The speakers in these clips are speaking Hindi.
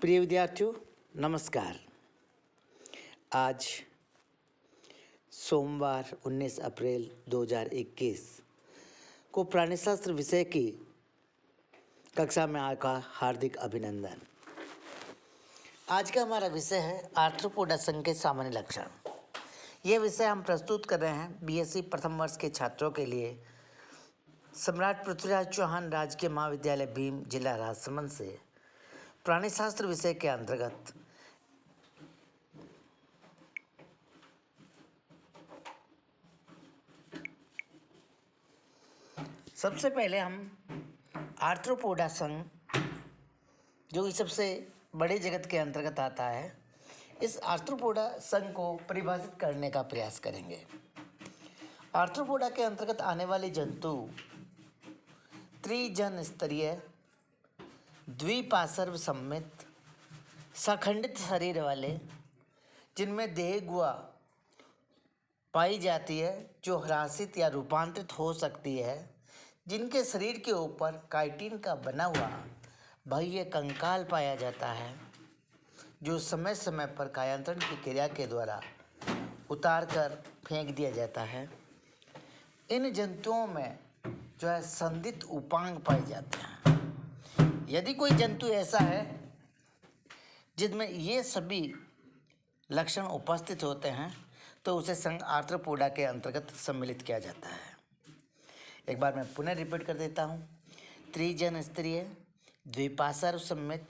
प्रिय विद्यार्थियों, नमस्कार। आज सोमवार 19 अप्रैल 2021 को प्राणीशास्त्र विषय की कक्षा में आपका हार्दिक अभिनंदन। आज का हमारा विषय है आर्थ्रोपोडा संघ के सामान्य लक्षण। यह विषय हम प्रस्तुत कर रहे हैं बीएससी प्रथम वर्ष के छात्रों के लिए सम्राट पृथ्वीराज चौहान राजकीय महाविद्यालय भीम, जिला राजसमंद से प्राणीशास्त्र विषय के अंतर्गत सबसे पहले हम आर्थ्रोपोडा संघ, जो कि सबसे बड़े जगत के अंतर्गत आता है, इस आर्थ्रोपोडा संघ को परिभाषित करने का प्रयास करेंगे। आर्थ्रोपोडा के अंतर्गत आने वाले जंतु त्रिजन स्तरीय, द्विपार्श्व सममित, सखंडित शरीर वाले, जिनमें देह गुहा पाई जाती है जो ह्रासित या रूपांतरित हो सकती है, जिनके शरीर के ऊपर काइटिन का बना हुआ बाह्य कंकाल पाया जाता है, जो समय समय पर कायांतरण की क्रिया के द्वारा उतार कर फेंक दिया जाता है। इन जंतुओं में जो है संदिग्ध उपांग पाए जाते हैं। यदि कोई जंतु ऐसा है जिसमें ये सभी लक्षण उपस्थित होते हैं तो उसे संघ आर्थ्रोपोडा के अंतर्गत सम्मिलित किया जाता है। एक बार मैं पुनः रिपीट कर देता हूँ। त्रिजन स्तरीय, द्विपार्श्व सममित,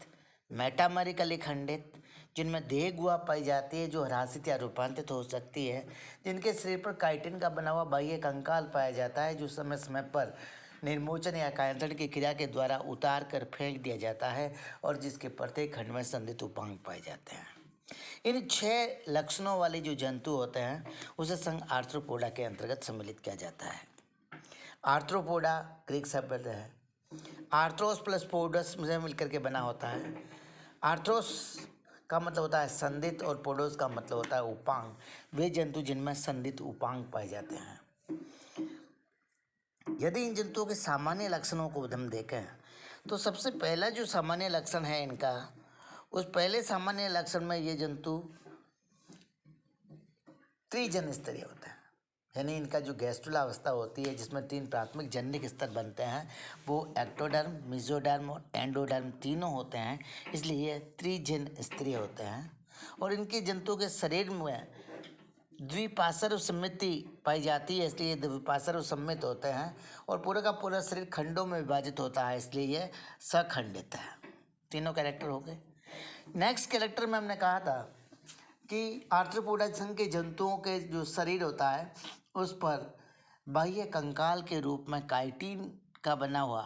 मेटामरिकली खंडित, जिनमें देह गुहा पाई जाती है जो ह्रासित या रूपांतरित हो सकती है, जिनके शरीर पर काइटिन का बना हुआ बाह्य कंकाल पाया जाता है जो समय समय पर निर्मोचन या कायांतरण की क्रिया के द्वारा उतार कर फेंक दिया जाता है, और जिसके प्रत्येक खंड में संदिग्ध उपांग पाए जाते हैं। इन 6 लक्षणों वाले जो जंतु होते हैं उसे संघ आर्थ्रोपोडा के अंतर्गत सम्मिलित किया जाता है। आर्थ्रोपोडा ग्रीक शब्द है, आर्थ्रोस प्लस पोडस से मिलकर के बना होता है। आर्थ्रोस का मतलब होता है संदिग्ध और पोडोस का मतलब होता है उपांग। वे जंतु जिनमें संदिग्ध उपांग पाए जाते हैं। यदि इन जंतुओं के सामान्य लक्षणों को हम देखें तो सबसे पहला जो सामान्य लक्षण है इनका, उस पहले सामान्य लक्षण में ये जंतु त्रिजन स्तरीय होता है, यानी इनका जो गैस्ट्रुला अवस्था होती है जिसमें 3 प्राथमिक जननिक स्तर बनते हैं, वो एक्टोडर्म, मेसोडर्म और एंडोडर्म तीनों होते हैं, इसलिए ये त्रिजन स्तरीय होते हैं। और इनके जंतुओं के शरीर में द्विपार्श्व सममिति पाई जाती है, इसलिए द्विपार्श्व सममित होते हैं, और पूरा का पूरा शरीर खंडों में विभाजित होता है, इसलिए यह सखंडित है। तीनों कैरेक्टर हो गए। नेक्स्ट कैरेक्टर में हमने कहा था कि आर्थ्रोपोडा संघ के जंतुओं के जो शरीर होता है उस पर बाह्य कंकाल के रूप में काइटिन का बना हुआ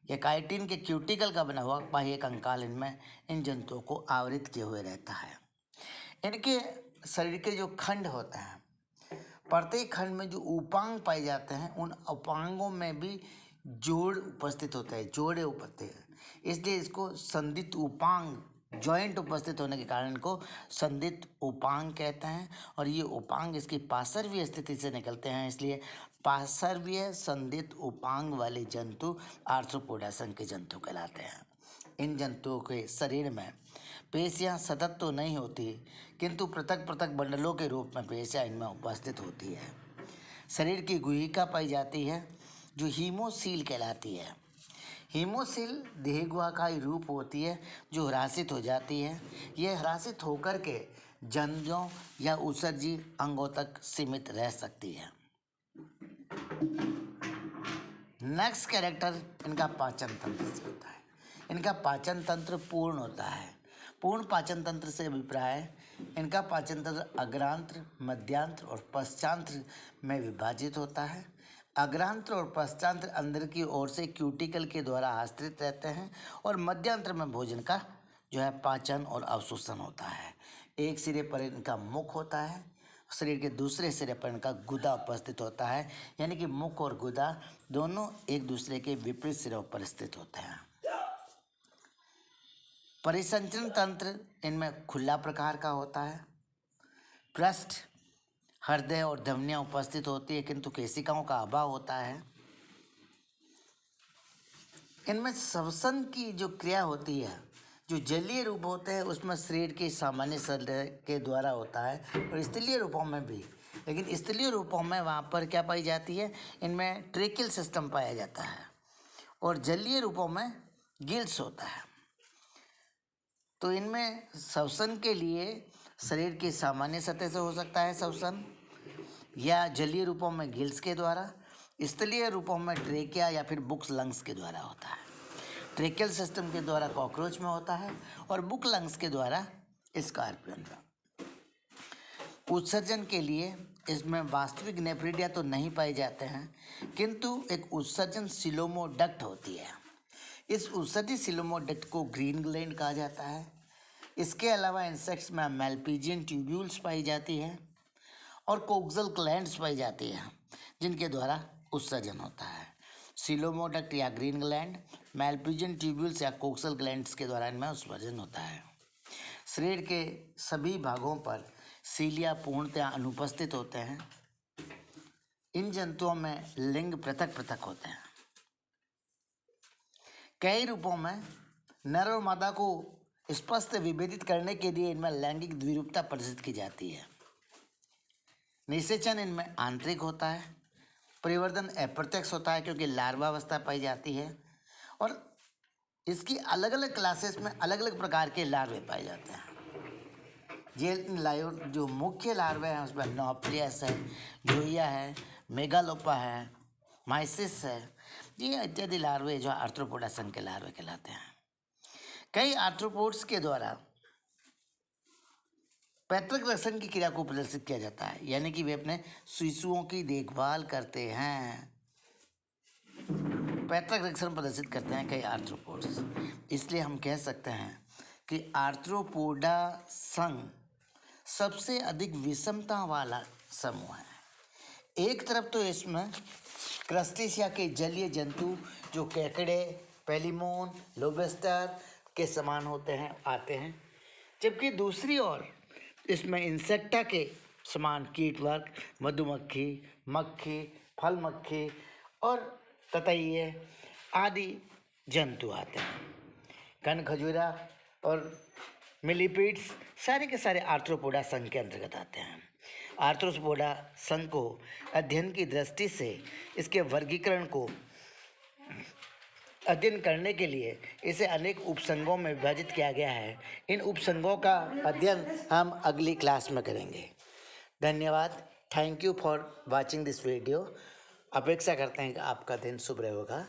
या काइटिन के क्यूटिकल का बना हुआ बाह्य कंकाल इनमें इन जंतुओं को आवृत किए हुए रहता है। इनके शरीर के जो खंड होते हैं, प्रत्येक खंड में जो उपांग पाए जाते हैं, उन उपांगों में भी जोड़ उपस्थित होता है, जोड़े उपस्थित है, इसलिए इसको संदिग्ध उपांग, जॉइंट उपस्थित होने के कारण इनको संदिग्ध उपांग कहते हैं। और ये उपांग इसकी पार्श्वीय स्थिति से निकलते हैं, इसलिए पार्श्वीय संदिग्ध उपांग वाले जंतु आर्थ्रोपोडा संघ के जंतु कहलाते हैं। इन जंतुओं के शरीर में पेशियां सतत तो नहीं होती, किंतु पृथक पृथक बंडलों के रूप में पेशियां इनमें उपस्थित होती है। शरीर की गुहिका पाई जाती है जो हीमोसील कहलाती है। हीमोसील देह गुहा का ही रूप होती है जो ह्रासित हो जाती है। यह ह्रासित होकर के जंजों या उत्सर्जी अंगों तक सीमित रह सकती है। नेक्स्ट कैरेक्टर इनका पाचन तंत्र से होता है। इनका पाचन तंत्र पूर्ण होता है। पूर्ण पाचन तंत्र से अभिप्राय इनका पाचन तंत्र अग्रांत्र, मध्यांत्र और पश्चांत्र में विभाजित होता है। अग्रांत्र और पश्चांत्र अंदर की ओर से क्यूटिकल के द्वारा आश्रित रहते हैं, और मध्यांत्र में भोजन का जो है पाचन और अवशोषण होता है। एक सिरे पर इनका मुख होता है, शरीर के दूसरे सिरे पर इनका गुदा उपस्थित होता है, यानी कि मुख और गुदा दोनों एक दूसरे के विपरीत सिरों पर स्थित होते हैं। परिसंचरण तंत्र इनमें खुला प्रकार का होता है। पृष्ठ, हृदय और धमनियां उपस्थित होती है, किंतु केशिकाओं का अभाव होता है। इनमें श्वसन की जो क्रिया होती है जो जलीय रूप होते हैं उसमें शरीर के सामान्य शरीर के द्वारा होता है, और स्थलीय रूपों में भी। लेकिन स्थलीय रूपों में वहाँ पर क्या पाई जाती है, इनमें ट्रेकियल सिस्टम पाया जाता है, और जलीय रूपों में गिल्स होता है। तो इनमें श्वसन के लिए शरीर की सामान्य सतह से हो सकता है श्वसन, या जलीय रूपों में गिल्स के द्वारा, स्थलीय रूपों में ट्रेकिया या फिर बुक्स लंग्स के द्वारा होता है। ट्रेकियल सिस्टम के द्वारा कॉकरोच में होता है, और बुक लंग्स के द्वारा स्कॉर्पियन में। उत्सर्जन के लिए इसमें वास्तविक नेफ्रिडिया तो नहीं पाए जाते हैं, किंतु एक उत्सर्जन सिलोमोडक्ट होती है। इस उत्सर्जित सिलोमोडक्ट को ग्रीन ग्लैंड कहा जाता है। इसके अलावा इंसेक्ट्स में मैल्पीजियन ट्यूब्यूल्स पाई जाती है, और कोक्सल ग्लैंड्स पाई जाती है, जिनके द्वारा उत्सर्जन होता है। सिलोमोडक्ट या ग्रीन ग्लैंड, मैल्पीजियन ट्यूब्यूल्स या कोक्सल ग्लैंड्स के द्वारा इनमें उत्सर्जन होता है। शरीर के सभी भागों पर सीलिया पूर्णतः अनुपस्थित होते हैं। इन जंतुओं में लिंग पृथक पृथक होते हैं। कई रूपों में नर और मादा को स्पष्ट विभेदित करने के लिए इनमें लैंगिक द्विरूपता प्रदर्शित की जाती है। निषेचन इनमें आंतरिक होता है, परिवर्तन अप्रत्यक्ष होता है क्योंकि लार्वा अवस्था पाई जाती है, और इसकी अलग अलग क्लासेस में अलग अलग प्रकार के लार्वे पाए जाते हैं। ये जो मुख्य लार्वे हैं उसमें नॉप्लियस है, जोइया है, मेगालोपा है, माइसिस है, ये इत्यादि लार्वे जो आर्थ्रोपोडा संघ के लार्वे कहलाते हैं। कई आर्थ्रोपोड्स के द्वारा पैतृक रक्षण की क्रिया को प्रदर्शित किया जाता है, यानी कि वे अपने शिशुओं की देखभाल करते हैं। पैतृक रक्षण प्रदर्शित करते हैं कई आर्थ्रोपोड्स। इसलिए हम कह सकते हैं कि आर्थ्रोपोडा संघ सबसे अधिक विषमता वाला समूह है। एक तरफ तो इसमें क्रस्टेशिया के जलीय जंतु जो केकड़े, पेलिमोन, लोबस्टर के समान होते हैं आते हैं, जबकि दूसरी ओर इसमें इंसेक्टा के समान कीट वर्ग, मधुमक्खी, मक्खी, फल मक्खी और ततैये आदि जंतु आते हैं। कण खजूरा और मिलीपीड्स सारे के सारे आर्थ्रोपोडा संघ के अंतर्गत आते हैं। आर्थ्रोपोडा संघ को अध्ययन की दृष्टि से इसके वर्गीकरण को अध्ययन करने के लिए इसे अनेक उपसंघों में विभाजित किया गया है। इन उपसंघों का अध्ययन हम अगली क्लास में करेंगे। धन्यवाद। Thank you for watching this video. अपेक्षा करते हैं कि आपका दिन शुभ रहे होगा।